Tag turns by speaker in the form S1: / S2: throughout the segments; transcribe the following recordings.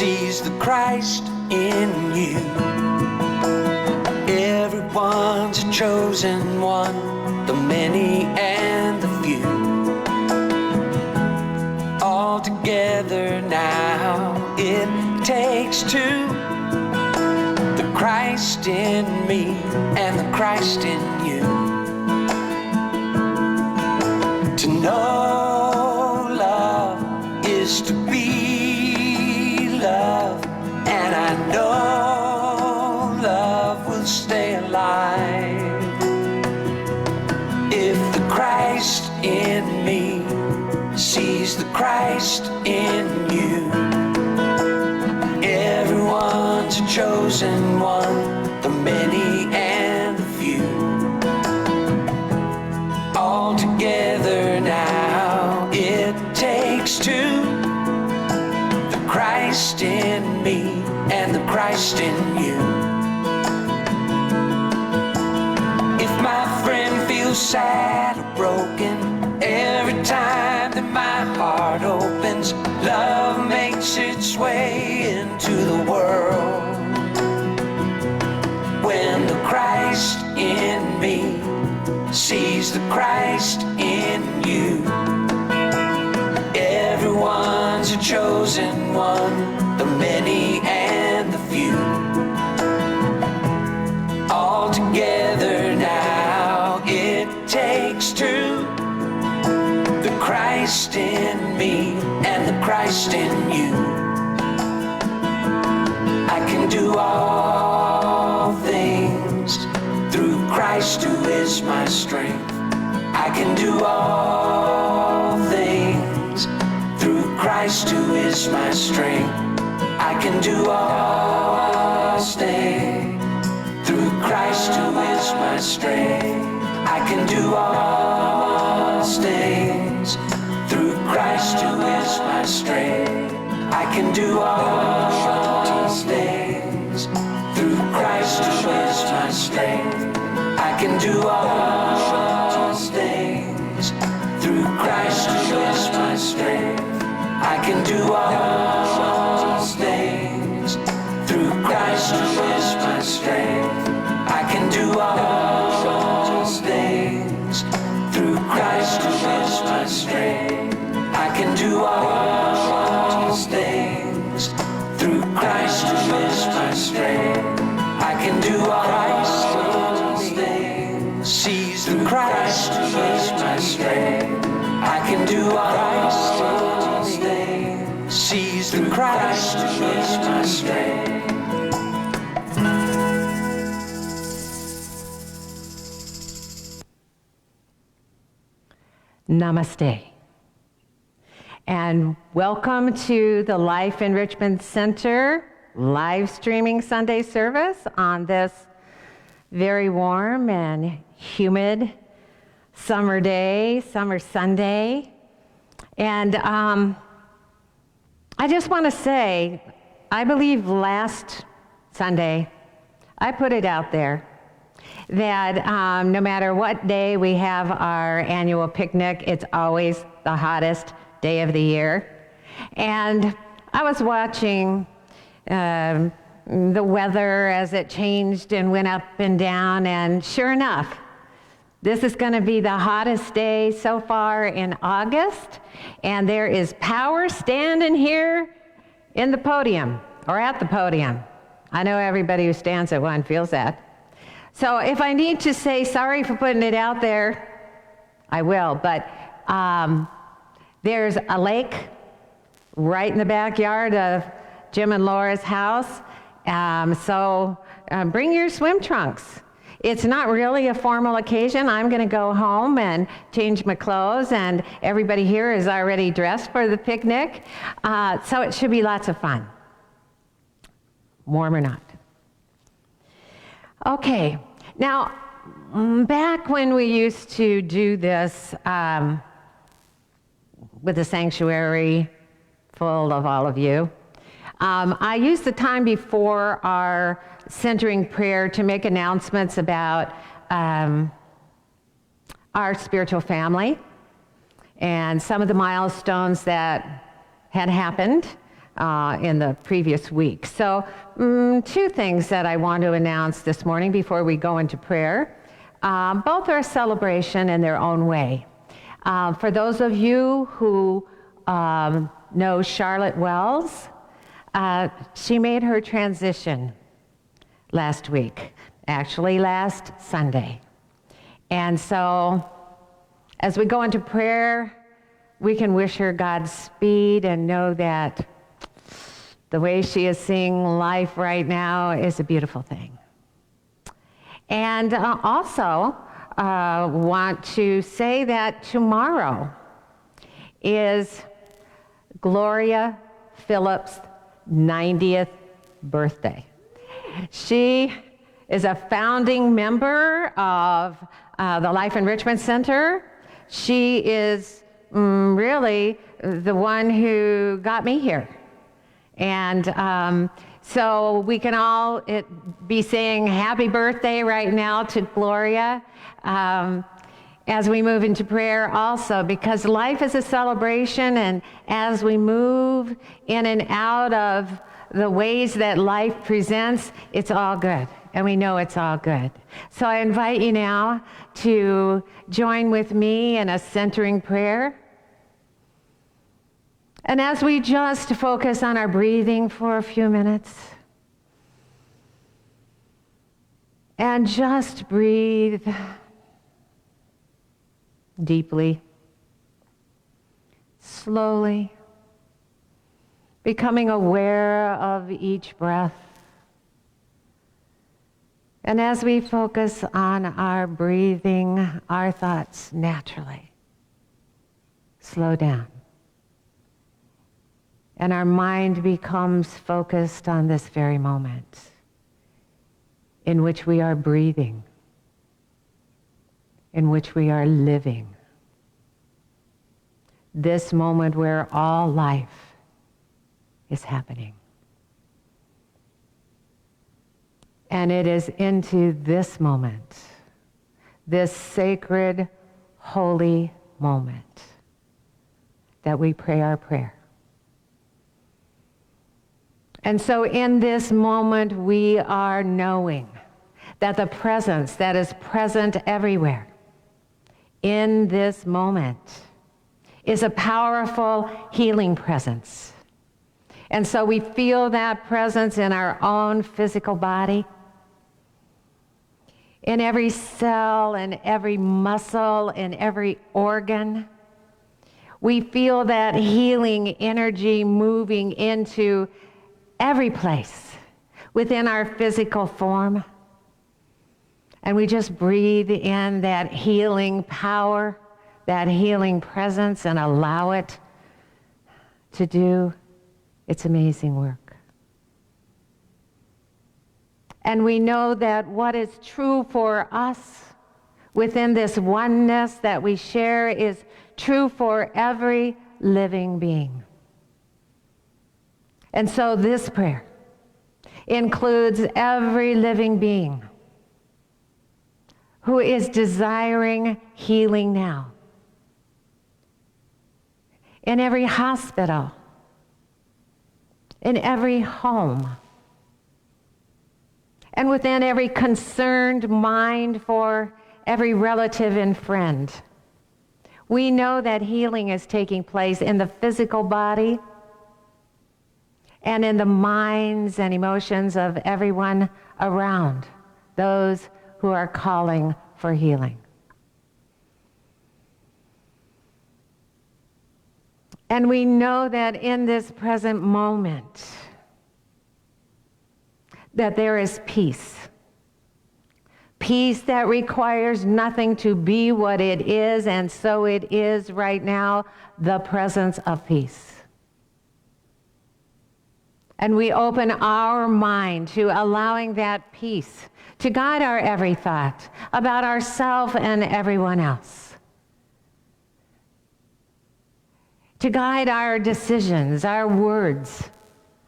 S1: sees the Christ in you. Everyone's a chosen one, the many and the few. All together now it takes two. The Christ in me and the Christ in you. To know love is to be loved, and I know love will stay alive. If the Christ in me sees the Christ in you, everyone's a chosen one, the many and the few. All together now it takes two. The Christ in me and the Christ in you. If my friend feels sad or broken, every time that my heart opens, love makes its way into the world. When the Christ in me sees the Christ in you, everyone's a chosen one, the many and the few. All together now it takes two. The Christ in me and the Christ in you. I can do all things through Christ who is my strength. I can do all things through Christ who is my strength. I can do all things through Christ who is my strength. I can do all things through Christ who is my strength. I can do all things through Christ who is my strength. I can do all things through Christ who is my strength. I can do all things through Christ who is my strength. I can do all things through Christ who is my strength. I can do all things through Christ who is my strength. I can do all things. Sees the Christ who is my strength. I can do all things. Sees the Christ who is my strength.
S2: Namaste. And welcome to the Life Enrichment Center live streaming Sunday service on this very warm and humid summer day, summer Sunday. And I just want to say, I believe last Sunday, I put it out there that no matter what day we have our annual picnic, it's always the hottest day of the year. And I was watching the weather as it changed and went up and down, and sure enough, this is going to be the hottest day so far in August, and there is power standing here in the podium, or at the podium. I know everybody who stands at one feels that. So if I need to say sorry for putting it out there, I will, but there's a lake right in the backyard of Jim and Laura's house, so bring your swim trunks. It's not really a formal occasion. I'm going to go home and change my clothes, and everybody here is already dressed for the picnic, so it should be lots of fun, warm or not. Okay, now back when we used to do this with the sanctuary full of all of you, I used the time before our centering prayer to make announcements about our spiritual family and some of the milestones that had happened in the previous week. So two things that I want to announce this morning before we go into prayer. Both are a celebration in their own way. For those of you who know Charlotte Wells, she made her transition last week, actually last Sunday. And so as we go into prayer, we can wish her Godspeed and know that the way she is seeing life right now is a beautiful thing. And also want to say that tomorrow is Gloria Phillips' 90th birthday. She is a founding member of the Life Enrichment Center. She is really the one who got me here. And so we can all be saying happy birthday right now to Gloria as we move into prayer also, because life is a celebration, and as we move in and out of the ways that life presents, it's all good, and we know it's all good. So I invite you now to join with me in a centering prayer. And as we just focus on our breathing for a few minutes, and just breathe deeply, slowly, becoming aware of each breath. And as we focus on our breathing, our thoughts naturally slow down. And our mind becomes focused on this very moment in which we are breathing, in which we are living. This moment where all life is happening. And it is into this moment, this sacred, holy moment, that we pray our prayer. And so in this moment, we are knowing that the presence that is present everywhere in this moment is a powerful healing presence. And so we feel that presence in our own physical body, in every cell, in every muscle, in every organ. We feel that healing energy moving into every place within our physical form. And we just breathe in that healing power, that healing presence, and allow it to do its amazing work. And we know that what is true for us within this oneness that we share is true for every living being. And so this prayer includes every living being who is desiring healing now. In every hospital, in every home, and within every concerned mind for every relative and friend. We know that healing is taking place in the physical body and in the minds and emotions of everyone around those who are calling for healing. And we know that in this present moment, that there is peace. Peace that requires nothing to be what it is, and so it is right now, the presence of peace. And we open our mind to allowing that peace to guide our every thought about ourselves and everyone else. To guide our decisions, our words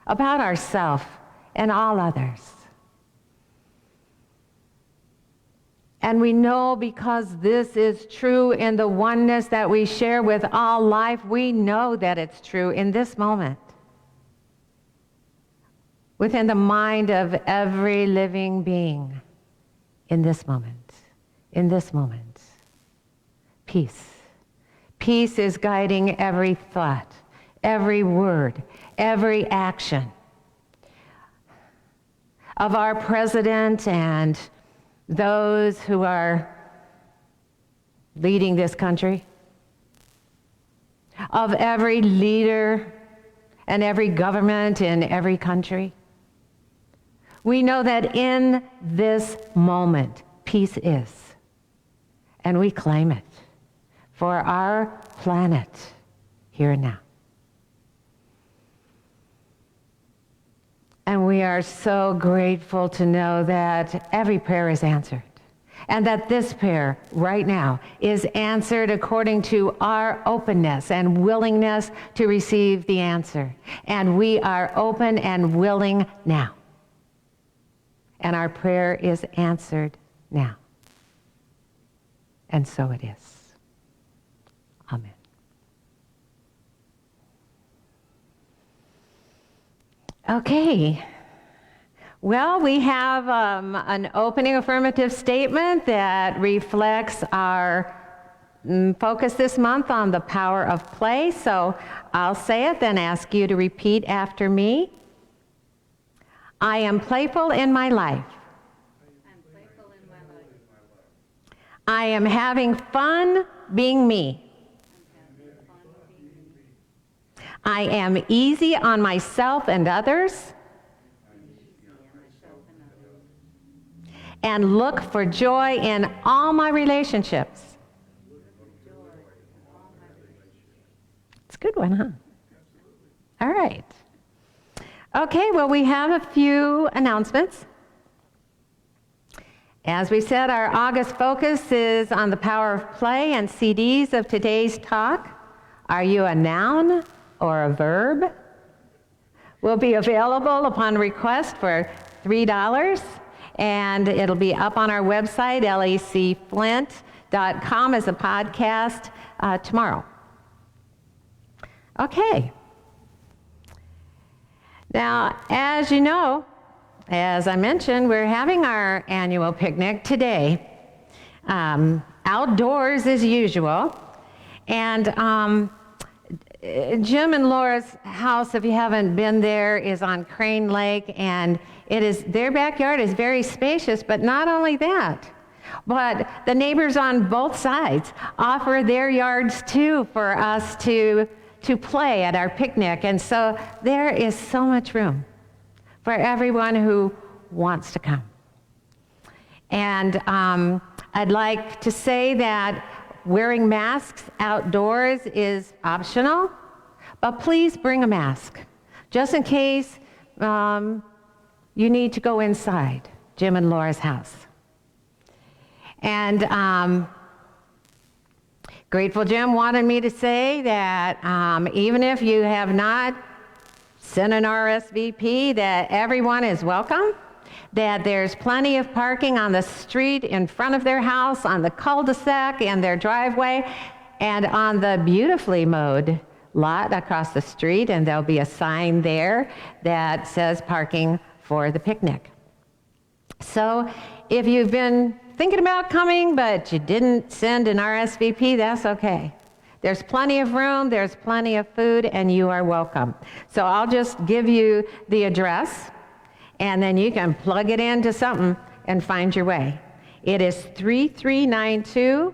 S2: about ourselves and all others. And we know because this is true in the oneness that we share with all life, we know that it's true in this moment. within the mind of every living being in this moment. In this moment. Peace. Peace is guiding every thought, every word, every action of our president and those who are leading this country, of every leader and every government in every country. We know that in this moment, peace is, and we claim it for our planet here and now. And we are so grateful to know that every prayer is answered, and that this prayer right now is answered according to our openness and willingness to receive the answer. And we are open and willing now. And our prayer is answered now. And so it is. Amen. Okay. Well, we have an opening affirmative statement that reflects our focus this month on the power of play. So I'll say it, then ask you to repeat after me. I am playful in my life. I am having fun being me. I am easy on myself and others. And look for joy in all my relationships. It's a good one, huh? All right. Okay, well, we have a few announcements. As we said, our August focus is on the power of play, and CDs of today's talk, Are You a Noun or a Verb? Will be available upon request for $3. And it'll be up on our website, lacflint.com, as a podcast tomorrow. Okay. Now, as you know, as I mentioned, we're having our annual picnic today, outdoors as usual. And Jim and Laura's house, if you haven't been there, is on Crane Lake, and their backyard is very spacious, but not only that, but the neighbors on both sides offer their yards too for us to play at our picnic. And so there is so much room for everyone who wants to come. And I'd like to say that wearing masks outdoors is optional, but please bring a mask, just in case you need to go inside Jim and Laura's house. And Grateful Jim wanted me to say that even if you have not sent an RSVP, that everyone is welcome, that there's plenty of parking on the street in front of their house, on the cul-de-sac and their driveway, and on the beautifully mowed lot across the street, and there'll be a sign there that says parking for the picnic. So if you've been thinking about coming but you didn't send an RSVP, that's okay. There's plenty of room, there's plenty of food, and you are welcome. So I'll just give you the address, and then you can plug it into something and find your way. It is 3392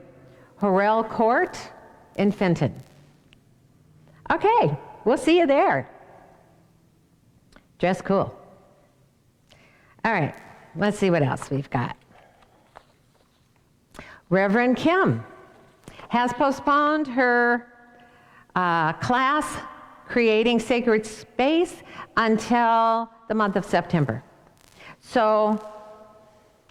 S2: Horrell Court in Fenton. Okay, we'll see you there. Dress cool. All right, let's see what else we've got. Reverend Kim has postponed her class, Creating Sacred Space, until the month of September. So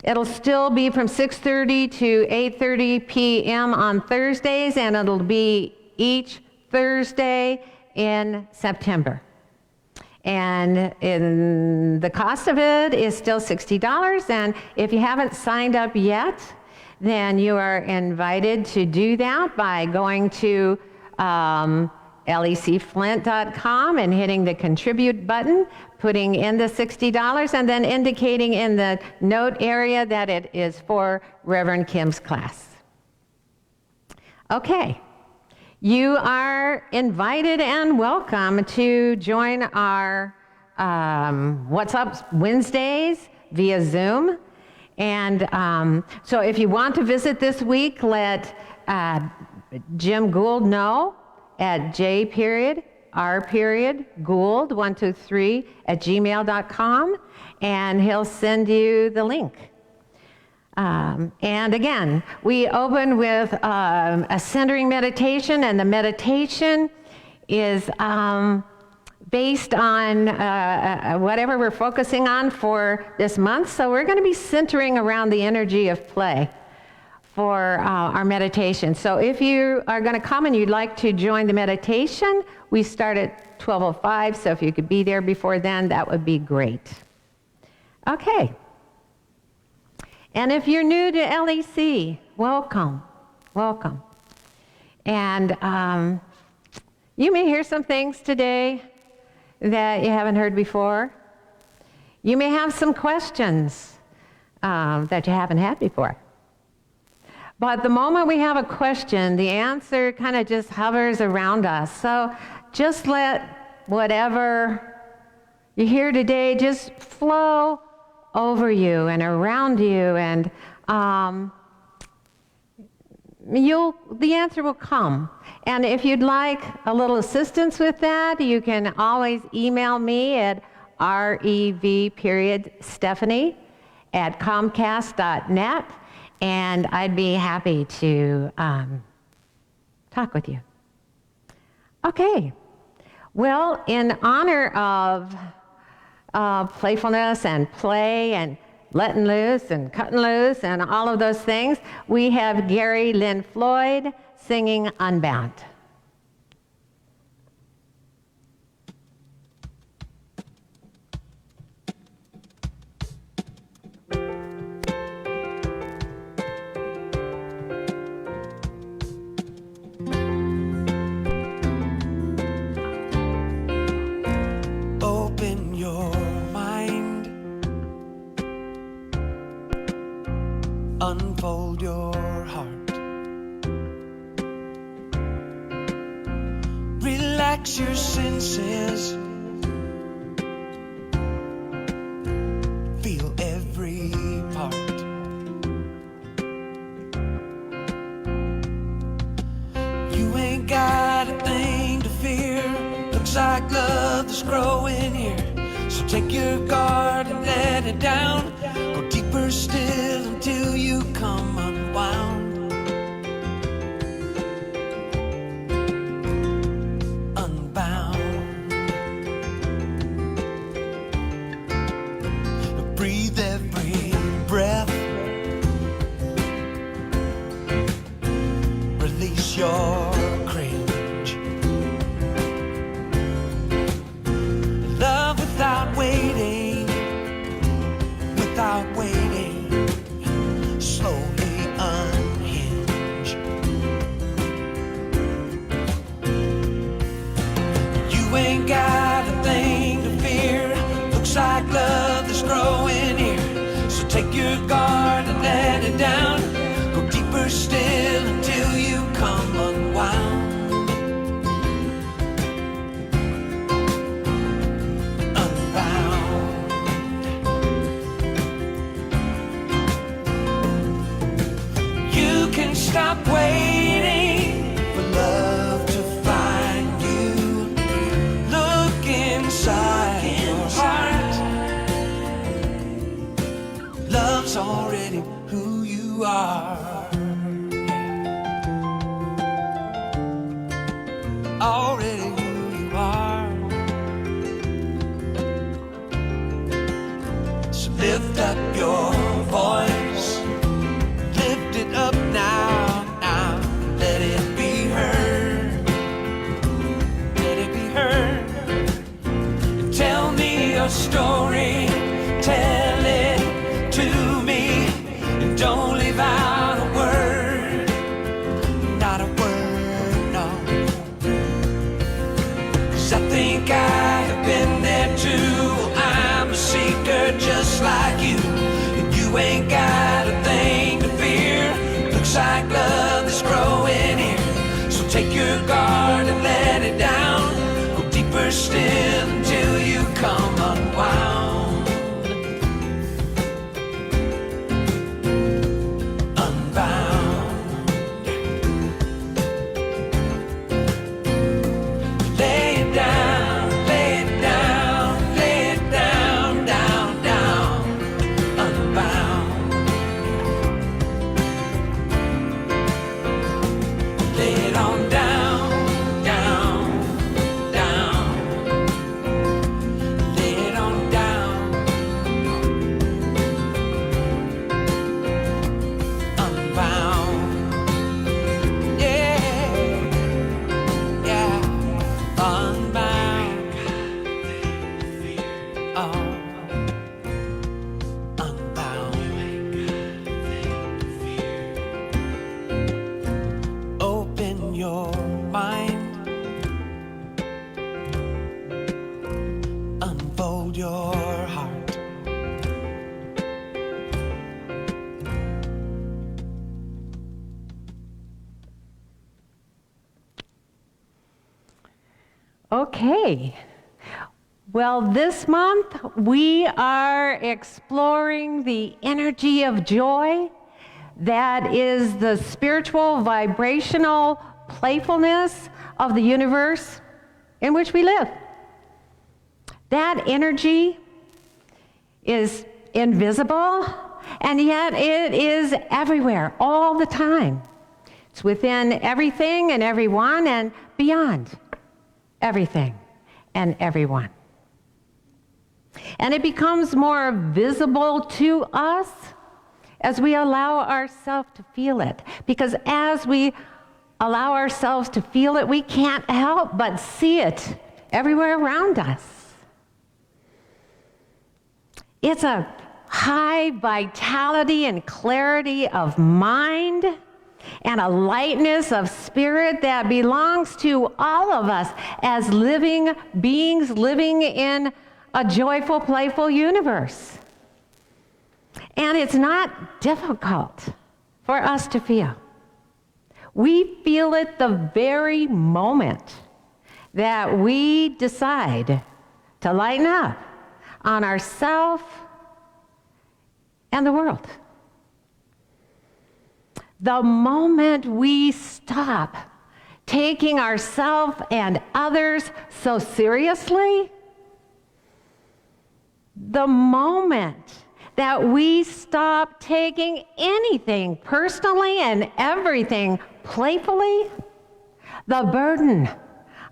S2: it'll still be from 6:30 to 8:30 p.m. on Thursdays, and it'll be each Thursday in September. And the cost of it is still $60, and if you haven't signed up yet, then you are invited to do that by going to lecflint.com and hitting the contribute button, putting in the $60, and then indicating in the note area that it is for Reverend Kim's class. Okay, you are invited and welcome to join our What's Up Wednesdays via Zoom. And so if you want to visit this week, let Jim Gould know at j.r.gould123@gmail.com, and he'll send you the link. And again, we open with a centering meditation, and the meditation is based on whatever we're focusing on for this month. So we're going to be centering around the energy of play for our meditation. So if you are going to come and you'd like to join the meditation, we start at 12:05, so if you could be there before then, that would be great. Okay. And if you're new to LEC, welcome, welcome. And you may hear some things today that you haven't heard before. You may have some questions that you haven't had before. But the moment we have a question, the answer kind of just hovers around us. So just let whatever you hear today just flow over you and around you, and the answer will come. And if you'd like a little assistance with that, you can always email me at rev.stephanie@comcast.net, and I'd be happy to talk with you. Okay. Well, in honor of playfulness and play and letting loose and cutting loose and all of those things, we have Gary Lynn Floyd singing Unbound.
S1: Open your mind, unfold your heart, relax your senses, feel every part. You ain't got a thing to fear, looks like love is growing here. So take your guard and let it down, go deeper still until you come unwound. Unbound. Breathe every breath, release your cringe. Love without waiting, without waiting, slowly unhinge. You ain't got a thing to fear, looks like love is growing here. So take your guard and let it down, go deeper still until you come unwound. Stop waiting for love to find you. Look inside your heart. Love's already who you are. Already who you are. So lift up your voice. Lift it up now. Let it be heard. Let it be heard. Tell me your story. Tell it to me. And don't leave out a word. Not a word, no. twisting until you come unwound. Unbound. Lay it down, lay it down, lay it down, down, down. Unbound. Lay it on down, down, down. Lay it on down. Unbound. Yeah, yeah. Unbound. Oh, unbound. Open your mind, unfold your heart.
S2: Okay. Well, this month we are exploring the energy of joy that is the spiritual, vibrational playfulness of the universe in which we live. That energy is invisible, and yet it is everywhere, all the time. It's within everything and everyone and beyond everything and everyone. And it becomes more visible to us as we allow ourselves to feel it. Because as we allow ourselves to feel it, we can't help but see it everywhere around us. It's a high vitality and clarity of mind and a lightness of spirit that belongs to all of us as living beings living in a joyful, playful universe. And it's not difficult for us to feel. We feel it the very moment that we decide to lighten up on ourselves and the world. The moment we stop taking ourselves and others so seriously, the moment that we stop taking anything personally and everything playfully, the burden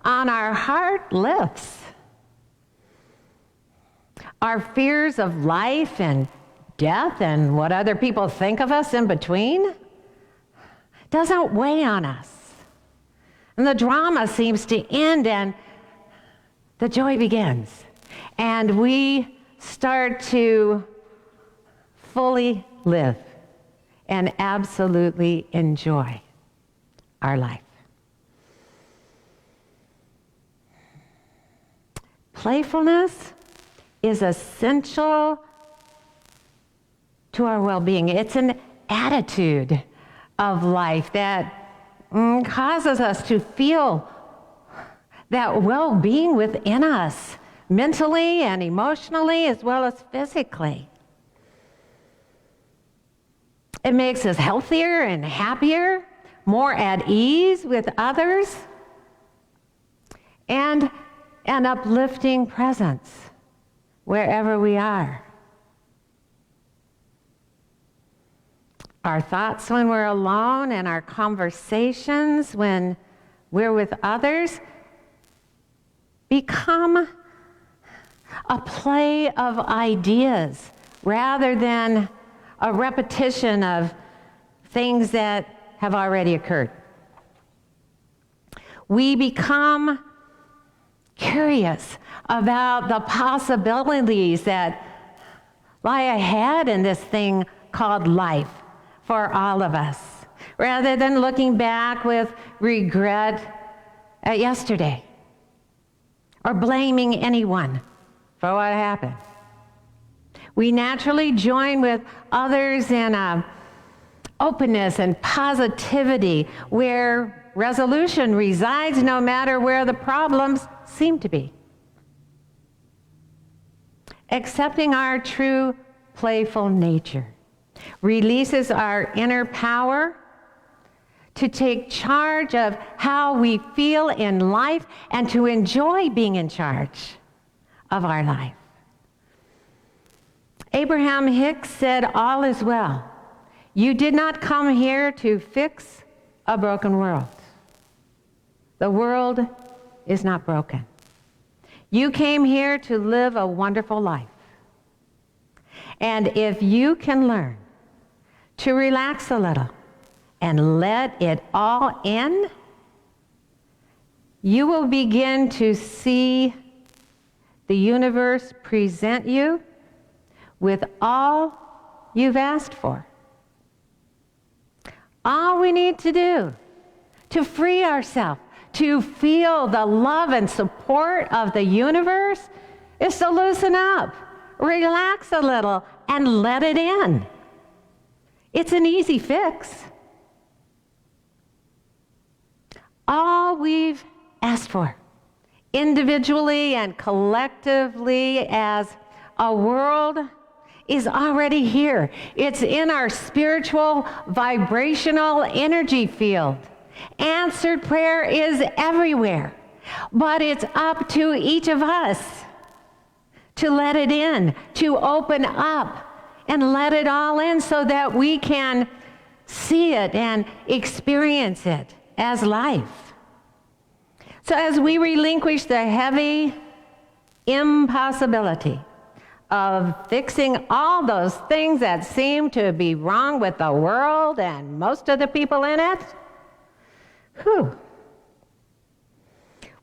S2: on our heart lifts. Our fears of life and death and what other people think of us in between doesn't weigh on us. And the drama seems to end and the joy begins. And we start to fully live and absolutely enjoy our life. Playfulness is essential to our well-being. It's an attitude of life that causes us to feel that well-being within us, mentally and emotionally as well as physically. It makes us healthier and happier, more at ease with others, and an uplifting presence wherever we are. Our thoughts when we're alone and our conversations when we're with others become a play of ideas rather than a repetition of things that have already occurred. We become curious about the possibilities that lie ahead in this thing called life for all of us, rather than looking back with regret at yesterday or blaming anyone for what happened. We naturally join with others in openness and positivity where resolution resides no matter where the problems seem to be. Accepting our true playful nature releases our inner power to take charge of how we feel in life and to enjoy being in charge of our life. Abraham Hicks said, "All is well. You did not come here to fix a broken world. The world is not broken. You came here to live a wonderful life. And if you can learn to relax a little and let it all in, you will begin to see the universe present you with all you've asked for. All we need to do to free ourselves, to feel the love and support of the universe, is to loosen up, relax a little, and let it in. It's an easy fix. All we've asked for, individually and collectively as a world, is already here. It's in our spiritual, vibrational energy field. Answered prayer is everywhere, but it's up to each of us to let it in, to open up and let it all in so that we can see it and experience it as life. So as we relinquish the heavy impossibility of fixing all those things that seem to be wrong with the world and most of the people in it,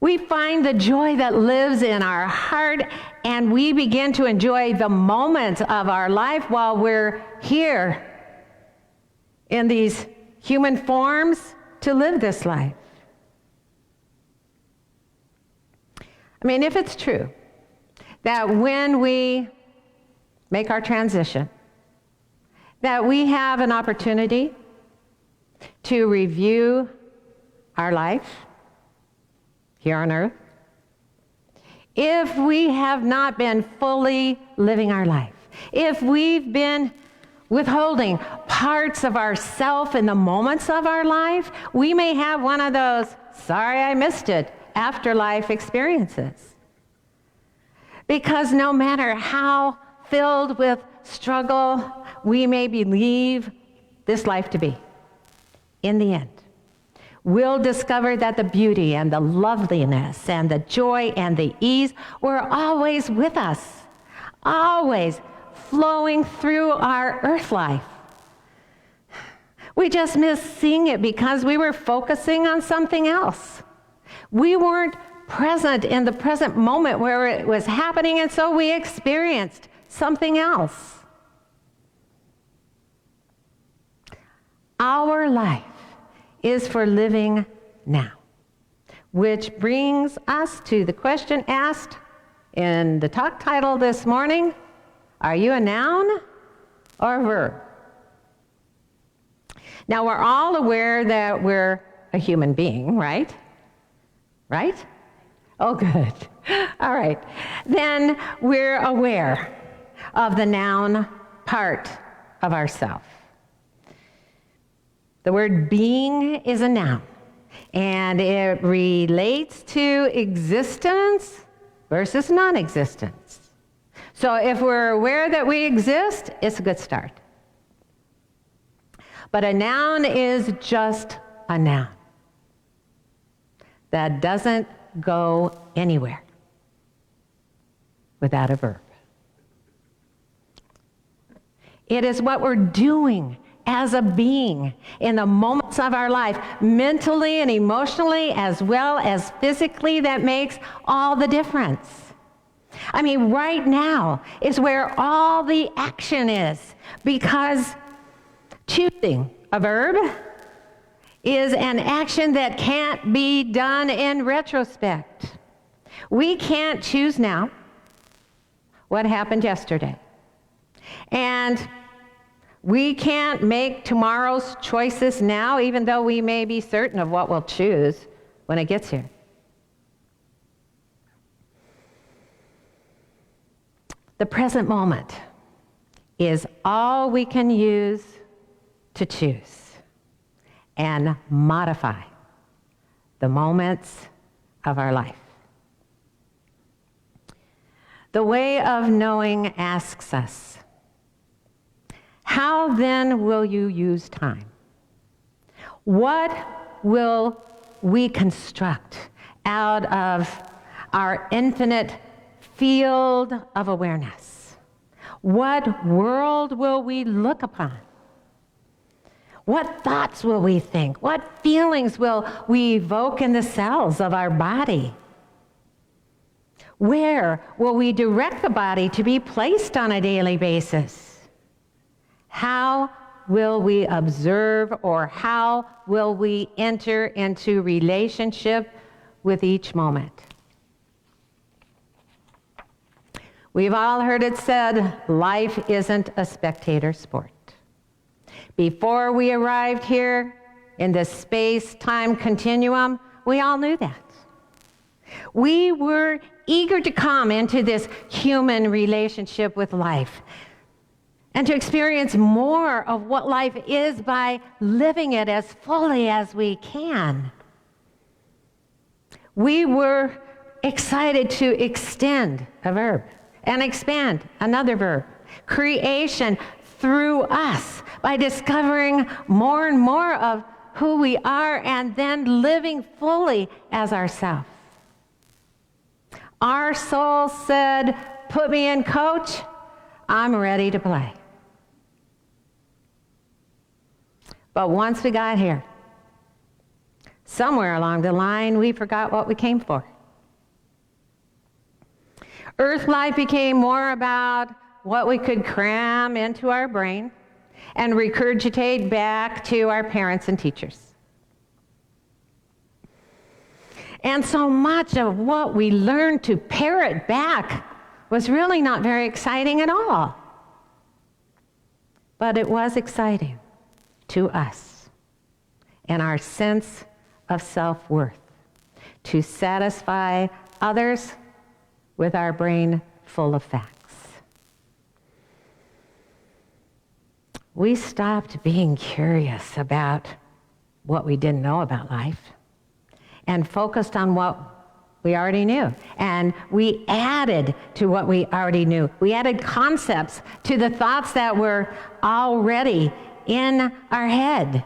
S2: we find the joy that lives in our heart, and we begin to enjoy the moments of our life while we're here in these human forms to live this life. I mean, if it's true that when we make our transition, that we have an opportunity to review our life here on earth, if we have not been fully living our life, if we've been withholding parts of ourself in the moments of our life, we may have one of those, sorry I missed it, afterlife experiences. Because no matter how filled with struggle we may believe this life to be, in the end, we'll discover that the beauty and the loveliness and the joy and the ease were always with us, always flowing through our earth life. We just missed seeing it because we were focusing on something else. We weren't present in the present moment where it was happening, and so we experienced something else. Our life is for living now, which brings us to the question asked in the talk title this morning: are you a noun or a verb? Now, we're all aware that we're a human being, right? Right? Oh, good. All right. Then we're aware of the noun part of ourself. The word being is a noun, and it relates to existence versus non-existence. So if we're aware that we exist, it's a good start. But a noun is just a noun that doesn't go anywhere without a verb. It is what we're doing as a being in the moments of our life, mentally and emotionally as well as physically, that makes all the difference. I mean, right now is where all the action is, because choosing a verb is an action that can't be done in retrospect. We can't choose now what happened yesterday. And we can't make tomorrow's choices now, even though we may be certain of what we'll choose when it gets here. The present moment is all we can use to choose and modify the moments of our life. The way of knowing asks us, how then will you use time? What will we construct out of our infinite field of awareness? What world will we look upon? What thoughts will we think? What feelings will we evoke in the cells of our body? Where will we direct the body to be placed on a daily basis? How will we observe, or how will we enter into relationship with each moment? We've all heard it said, life isn't a spectator sport. Before we arrived here in the space-time continuum, we all knew that. We were eager to come into this human relationship with life and to experience more of what life is by living it as fully as we can. We were excited to extend a verb and expand another verb. Creation through us by discovering more and more of who we are and then living fully as ourselves. Our soul said, put me in, coach, I'm ready to play. But once we got here, somewhere along the line, we forgot what we came for. Earth life became more about what we could cram into our brain and regurgitate back to our parents and teachers. And so much of what we learned to parrot back was really not very exciting at all. But it was exciting to us and our sense of self-worth to satisfy others with our brain full of facts. We stopped being curious about what we didn't know about life and focused on what we already knew. And we added to what we already knew. We added concepts to the thoughts that were already in our head.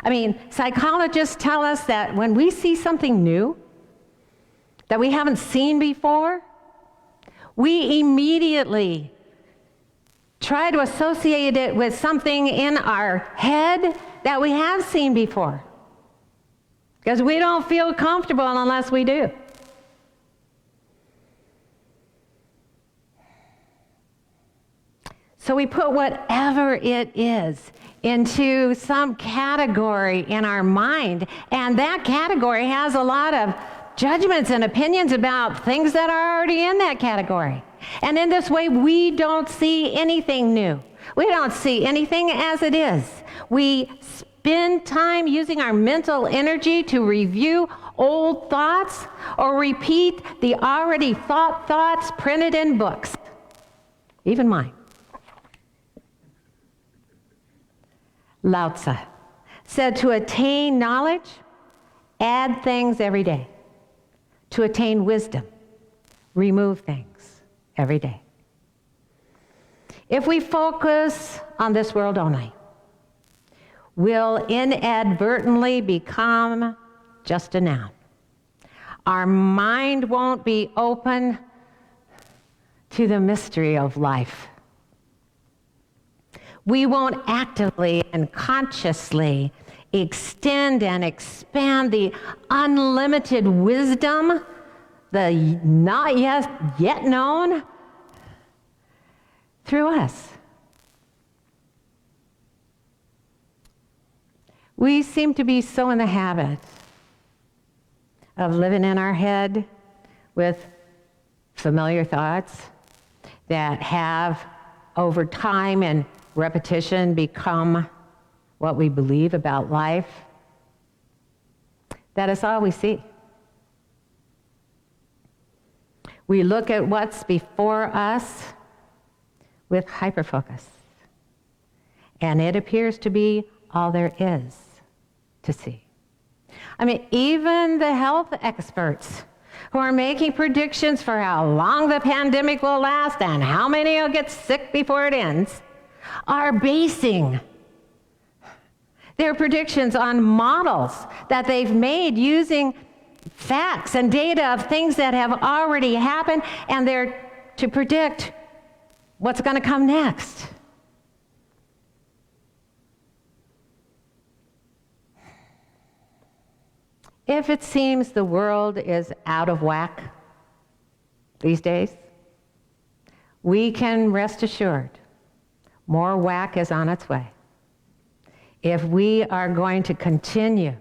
S2: I mean, psychologists tell us that when we see something new that we haven't seen before, we immediately try to associate it with something in our head that we have seen before, because we don't feel comfortable unless we do. So we put whatever it is into some category in our mind, and that category has a lot of judgments and opinions about things that are already in that category. And in this way, we don't see anything new. We don't see anything as it is. We spend time using our mental energy to review old thoughts or repeat the already thought thoughts printed in books, even mine. Lao Tzu said, to attain knowledge, add things every day. To attain wisdom, remove things every day. If we focus on this world only, we'll inadvertently become just a noun. Our mind won't be open to the mystery of life. We won't actively and consciously extend and expand the unlimited wisdom, the not yet known, through us. We seem to be so in the habit of living in our head with familiar thoughts that have, over time and repetition, become what we believe about life. That is all we see. We look at what's before us with hyperfocus. And it appears to be all there is to see. I mean, even the health experts who are making predictions for how long the pandemic will last and how many will get sick before it ends are basing their predictions on models that they've made using facts and data of things that have already happened, and they're to predict what's going to come next. If it seems the world is out of whack these days, we can rest assured more whack is on its way. If we are going to continue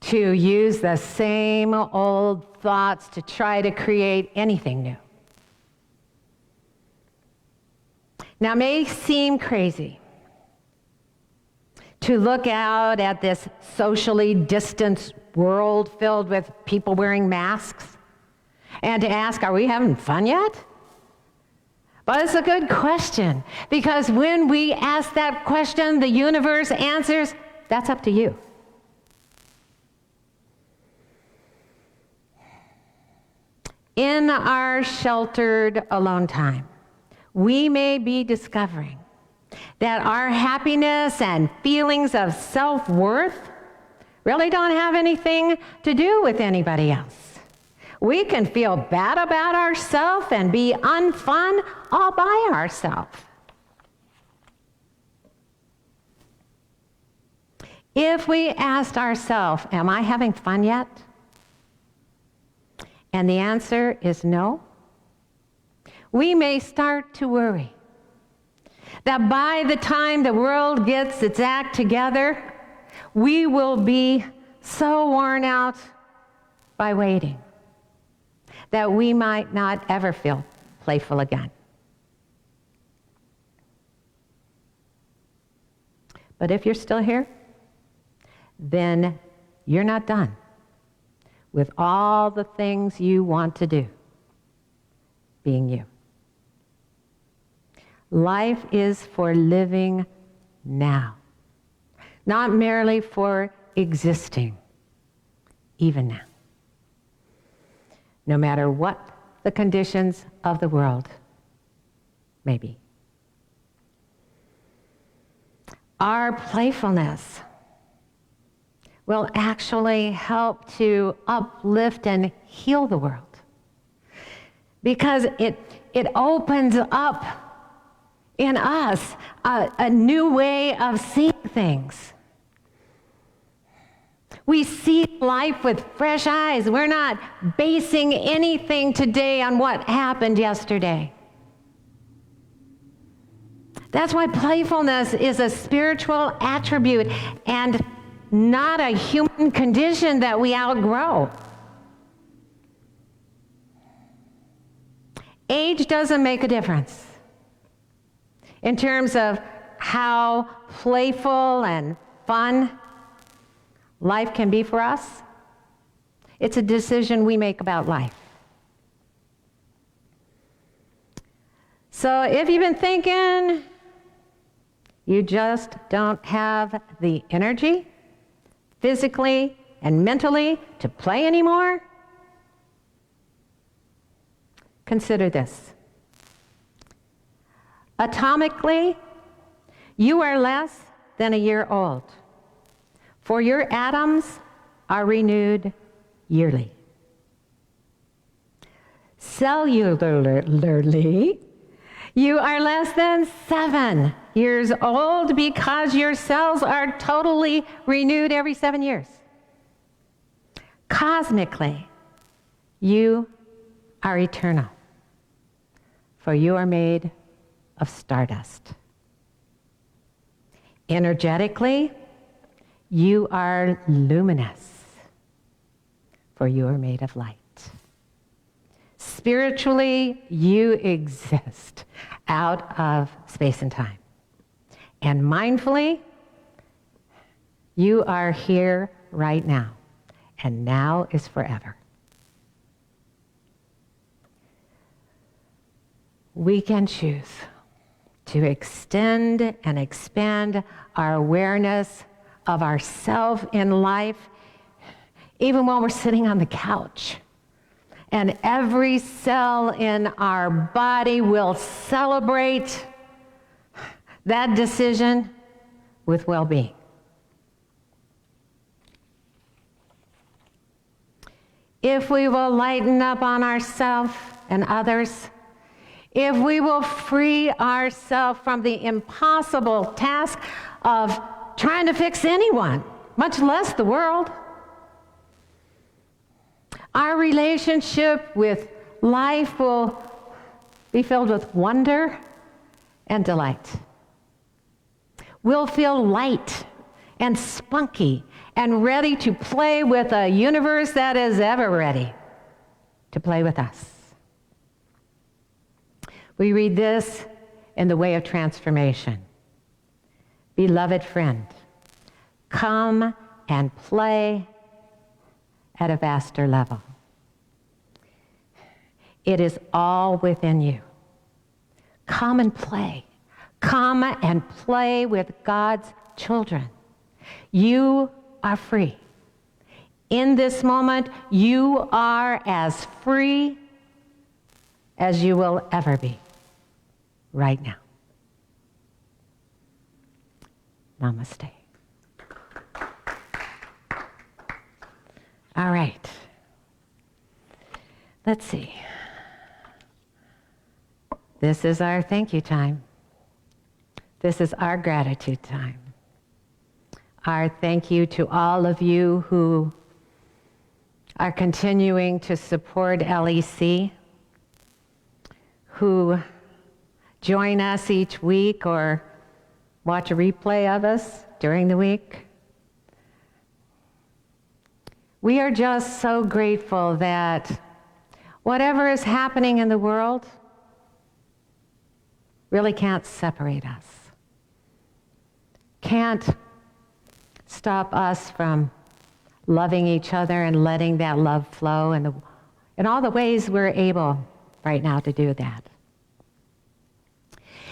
S2: to use the same old thoughts to try to create anything new. Now, it may seem crazy to look out at this socially distanced world filled with people wearing masks and to ask, are we having fun yet? But it's a good question, because when we ask that question, the universe answers, that's up to you. In our sheltered alone time, we may be discovering that our happiness and feelings of self-worth really don't have anything to do with anybody else. We can feel bad about ourselves and be unfun all by ourselves. If we asked ourselves, am I having fun yet? And the answer is no, we may start to worry that by the time the world gets its act together, we will be so worn out by waiting that we might not ever feel playful again. But if you're still here, then you're not done with all the things you want to do, being you. Life is for living now, not merely for existing, even now. No matter what the conditions of the world may be. Our playfulness will actually help to uplift and heal the world, because it opens up in us a new way of seeing things. We see life with fresh eyes. We're not basing anything today on what happened yesterday. That's why playfulness is a spiritual attribute and not a human condition that we outgrow. Age doesn't make a difference in terms of how playful and fun life can be for us. It's a decision we make about life. So if you've been thinking you just don't have the energy, physically and mentally, to play anymore, consider this. Atomically, you are less than a year old, for your atoms are renewed yearly. Cellularly, you are less than 7 years old because your cells are totally renewed every 7 years. Cosmically, you are eternal, for you are made of stardust. Energetically, you are luminous, for you are made of light. Spiritually, you exist out of space and time. And mindfully, you are here right now, and now is forever. We can choose to extend and expand our awareness of ourself in life, even while we're sitting on the couch. And every cell in our body will celebrate that decision with well-being. If we will lighten up on ourselves and others, if we will free ourselves from the impossible task of trying to fix anyone, much less the world, our relationship with life will be filled with wonder and delight. We'll feel light and spunky and ready to play with a universe that is ever ready to play with us. We read this in the way of transformation. Beloved friend, come and play at a vaster level. It is all within you. Come and play. Come and play with God's children. You are free. In this moment, you are as free as you will ever be right now. Namaste. All right. Let's see. This is our thank you time. This is our gratitude time. Our thank you to all of you who are continuing to support LEC, who join us each week or watch a replay of us during the week. We are just so grateful that whatever is happening in the world really can't separate us, can't stop us from loving each other and letting that love flow in all the ways we're able right now to do that.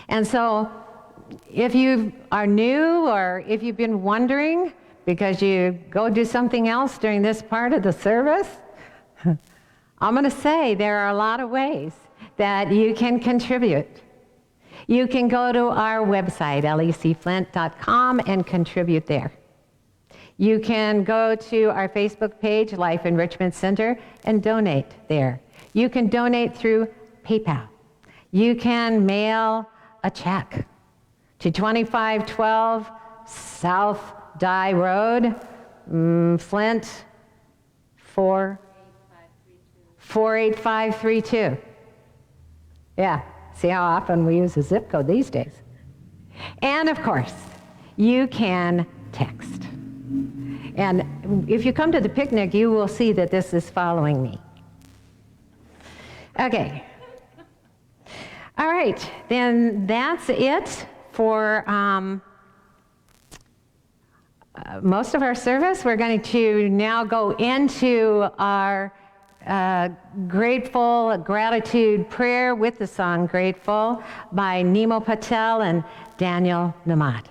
S2: And so if you are new or if you've been wondering because you go do something else during this part of the service, I'm going to say there are a lot of ways that you can contribute. You can go to our website, lecflint.com, and contribute there. You can go to our Facebook page, Life Enrichment Center, and donate there. You can donate through PayPal. You can mail a check to 2512 South Dye Road, Flint, 48532. Yeah, see how often we use a zip code these days. And of course, you can text. And if you come to the picnic, you will see that this is following me. Okay. All right, then that's it for most of our service. We're going to now go into our gratitude prayer with the song Grateful by Nemo Patel and Daniel Namat.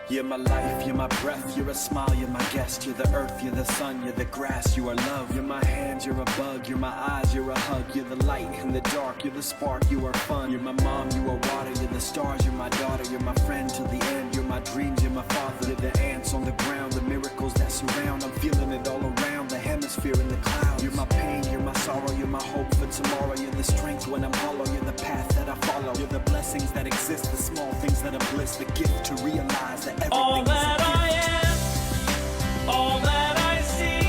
S3: You're my life, you're my breath, you're a smile, you're my guest. You're the earth, you're the sun, you're the grass, you are love. You're my hands, you're a bug, you're my eyes, you're a hug. You're the light in the dark, you're the spark, you are fun. You're my mom, you are water, you're the stars, you're my daughter. You're my friend till the end, you're my dreams, you're my father. You're the ants on the ground, the miracles that surround. I'm feeling it all around, the hemisphere in the clouds. You're my pain, you're my sorrow, you're my hope for tomorrow. You're the strength when I'm hollow, you're the path that I follow. You're the blessings that exist, the small things that are bliss. The gift to realize that everything
S4: all
S3: is a
S4: that
S3: gift.
S4: I am, all that I see,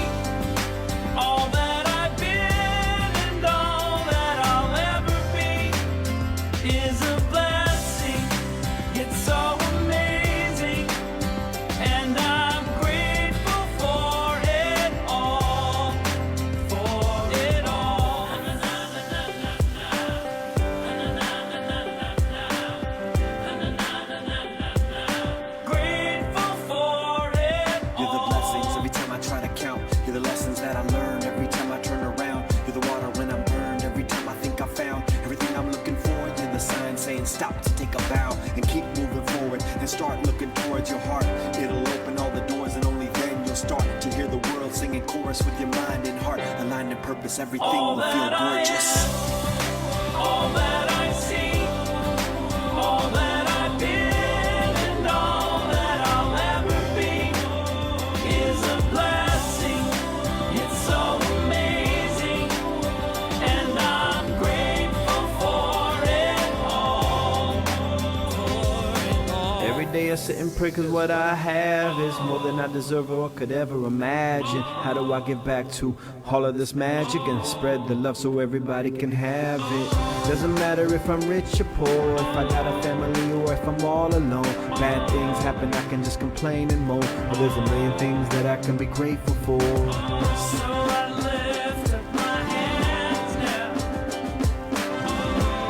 S4: all that I've been, and all that I'll ever be is a blessing. It's so amazing.
S3: towards your heart. It'll open all the doors and only then you'll start to hear the world singing chorus with your mind and heart. Aligned in purpose, everything
S4: All
S3: will feel
S4: that I
S3: gorgeous.
S4: all that I see, all that I've been, and all that I'll ever be is a blessing. It's so amazing, and I'm grateful for it all.
S5: Every day I sit and pray cause what I have is more than I deserve or could ever imagine. How do I give back to all of this magic and spread the love so everybody can have it? Doesn't matter if I'm rich or poor, if I got a family or if I'm all alone. Bad things happen, I can just complain and moan, but there's a million things that I can be grateful for.
S4: So I lift up my hands now,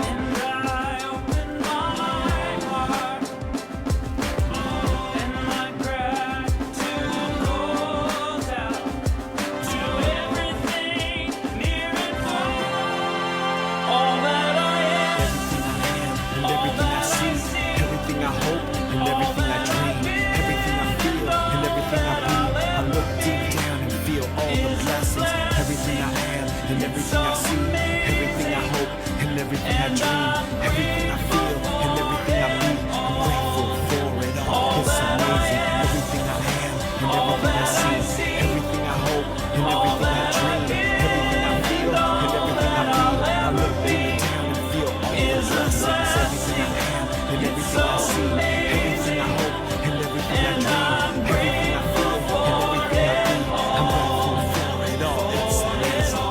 S4: and I open my heart, and my gratitude goes out to everything near and far. All that I am,
S3: And everything I see, everything I hope, and everything I dream, everything I feel, and everything I be. I look deep down and feel all the blessings. Everything I am, and everything I see, everything I hope, and everything I dream, everything I feel, and everything I be. I'm grateful for it all. It's amazing. Everything I am, and everything I see, everything I hope, and everything I dream, everything I feel, and everything I be. I look deep down and feel all the blessings. Everything I am, and everything I see, everything I hope, and everything I dream, everything I feel, and everything I be. I'm grateful for it all. It's amazing.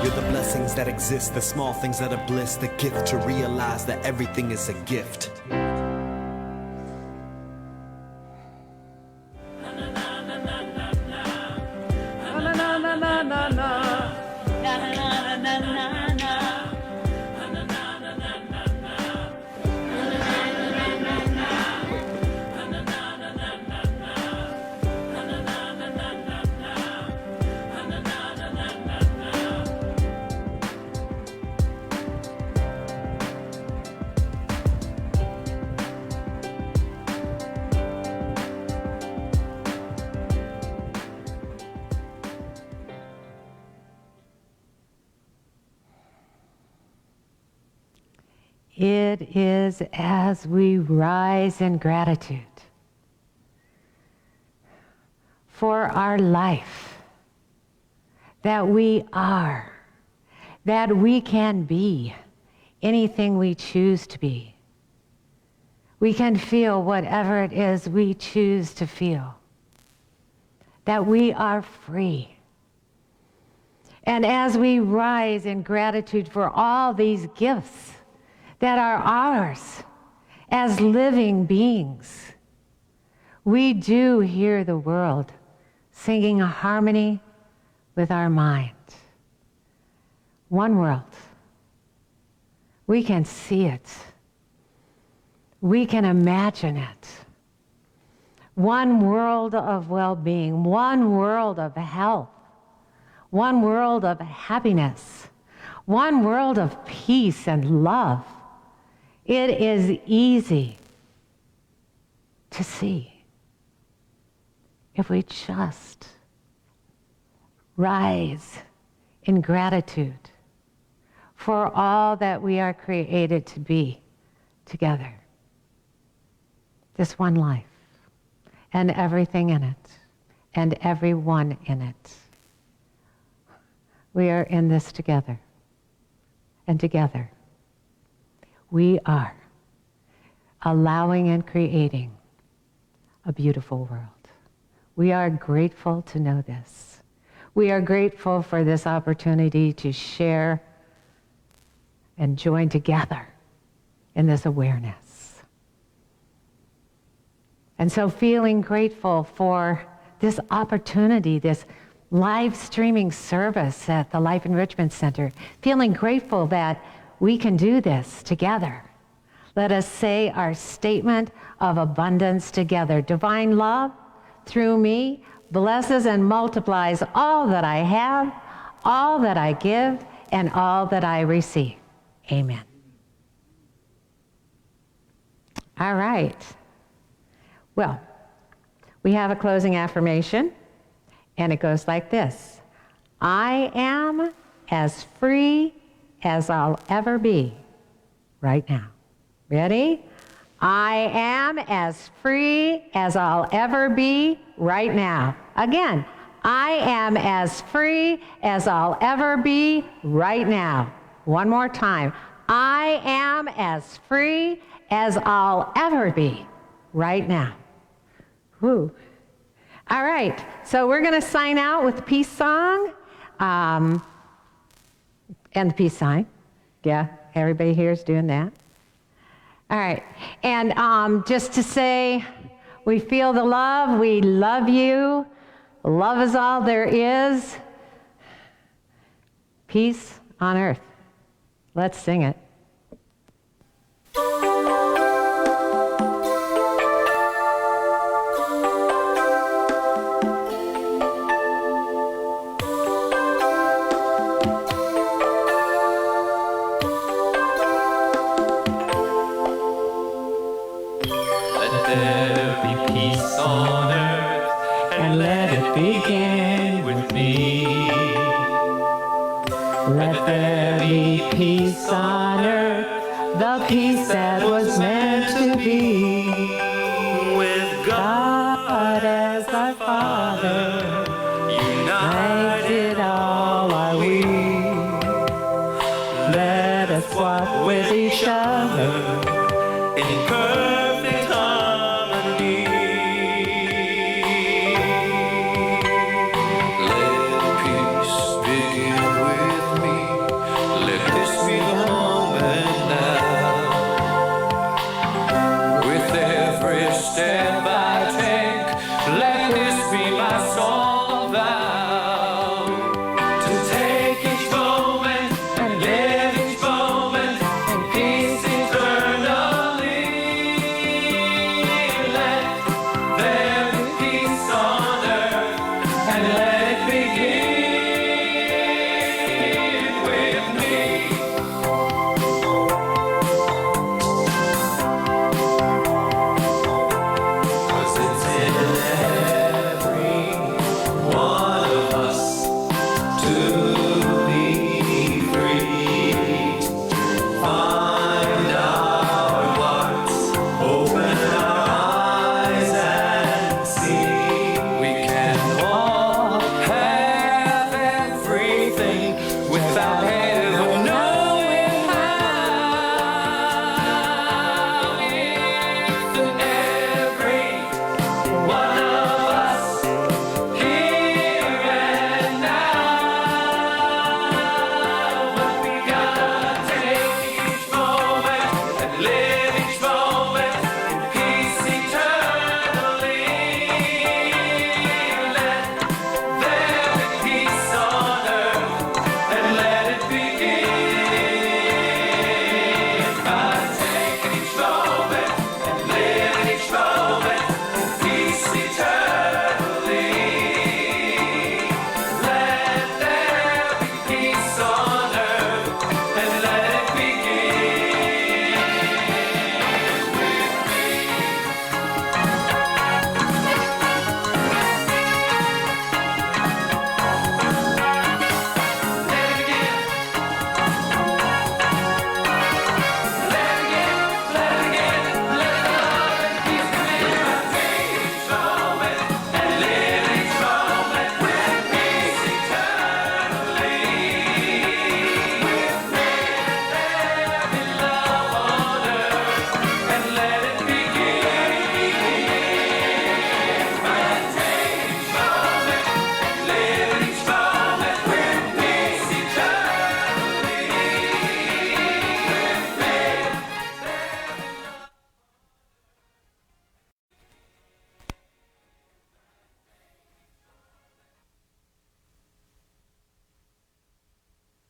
S3: You're the blessings that exist, the small things that are bliss, the gift to realize that everything is a gift.
S2: It is as we rise in gratitude for our life that we are, that we can be anything we choose to be. We can feel whatever it is we choose to feel, that we are free. And as we rise in gratitude for all these gifts that are ours as living beings, we do hear the world singing a harmony with our mind. One world. We can see it. We can imagine it. One world of well-being, one world of health, one world of happiness, one world of peace and love. It is easy to see if we just rise in gratitude for all that we are created to be together. This one life and everything in it and everyone in it. We are in this together, and together we are allowing and creating a beautiful world. We are grateful to know this. We are grateful for this opportunity to share and join together in this awareness. And so feeling grateful for this opportunity, this live streaming service at the Life Enrichment Center, feeling grateful that we can do this together. Let us say our statement of abundance together. Divine love through me blesses and multiplies all that I have, all that I give, and all that I receive. Amen. All right. Well, we have a closing affirmation, and it goes like this. I am as free as I'll ever be right now. Ready? I am as free as I'll ever be right now. Again, I am as free as I'll ever be right now. One more time. I am as free as I'll ever be right now. Woo. All right, so we're going to sign out with the peace song and the peace sign. Yeah, everybody here is doing that. All right, and just to say, we feel the love, we love you, love is all there is, peace on earth. Let's sing it.
S4: There be peace on earth, and let it begin with me.
S2: Let there be peace on earth, the peace that was meant to be.
S4: With
S2: God as our Father,